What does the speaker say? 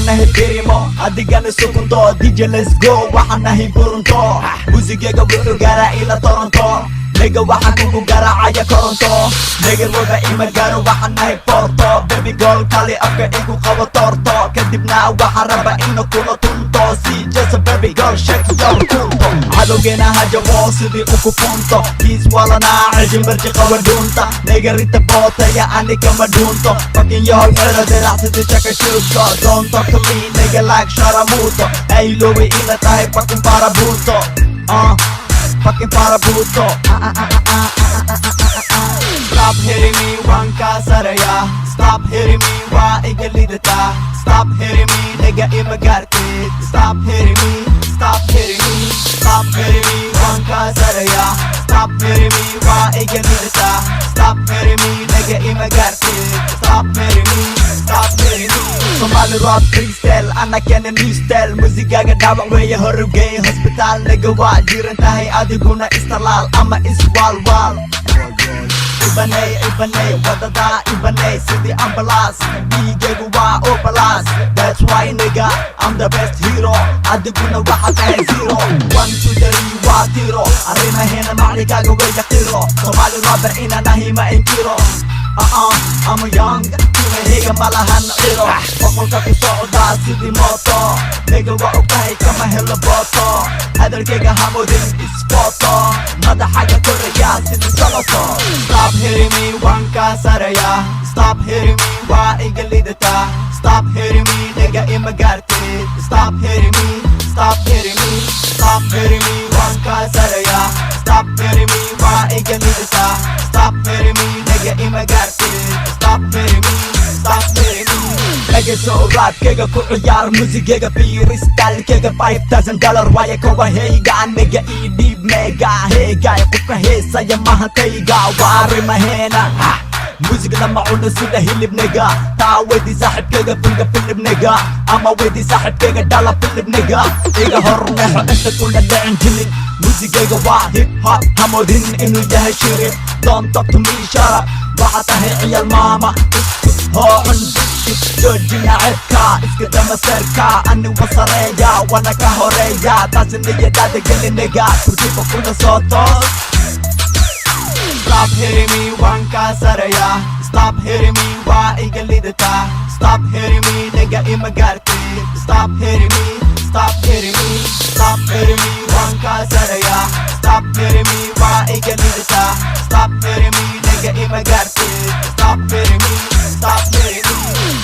nahay birimo adigana sukunto DJ let's go waxaan nahay burunto muusigayga wuxuu gaaraa ila Toronto nigga waxaan kugu garaacaya koronto nigga walba ima gaaro waxaan nahay Porto baby girl kali afka igu qabo torto kadibna waxaan rabaa ina kula tunto si just a baby girl shake your tunto cadowgeena hajabo sidii uku funto kiis walana cajin barji qawa dunta nigga rita boota ya anika madunto fucking your head dirac sidii shaka shurto don't talk to me nigga like sharamuto ay lowi ila tahay fucking parabuto fucking parabuto Stop hitting me wanka saraya Stop hitting me wa igalidata Stop hitting me nigga imagartid Stop hitting me Stop hitting me Stop hitting me wanka saraya Stop hitting me wa igalidata Stop hitting me nigga imagartid Stop hitting me Stop hitting me Somali rap freestyle ana kena new style musigaga dhawac weeye horugay hospital nigga waa jiran tahay adiguna istalaal ama iswaalwaal ibanay wadada ibanay sidii ambulance dhiigaygu waa obalas that's why nigga I'm the best hero adiguna waxa tahay zero 1 2 3 waa tiro arrimaheena macligaaga way yaqiro Somali rapper ina nahima inkiro I'm young higa malahan ciro boqolka ku socdaa sidii mooto nigga waa ogtahay kama helo booto hadalkayga hamodin isbooto madaxaga koraya sidii saloto Stop hitting me wanka saraya Stop hitting me waa igalidata Stop hitting me nigga imagartid Stop hitting me Stop hitting me Stop hitting me wanka saraya Stop hitting me waa igalidata Stop hitting me nigga imagartid Stop hitting me Stop hitting me Nagaso rapkayga ku ciyaar muusigayga freestylekayga $5,000 waaye kowa heyga nigga ii dhiib mega heegay qofka heesaya mahantayga waa arrimaheena muusigada macuna sida hilib nigga taa weydii saaxibkayga filga filib nigga ama weydii saaxibkayga dhala filib nigga iga horneexo inta kula dhicin jilin muusigayga waa hip hop hamodin inuu yahay shirin don't talk to me shut up waxa tahay ciyal maama hoocun joojina cedka iska dama serka ani wasareeya wana ka horeeya taasi niyadaada geli nigga kursiba kuna soo toos Stop hitting me wanka saraya Stop hitting me wa igalidata Stop hitting me nigga imagartid Stop hitting me Stop hitting me Stop hitting me wanka saraya Stop hitting me wa igalidata Stop hitting me nigga imagartid Stop hitting me Stop hitting me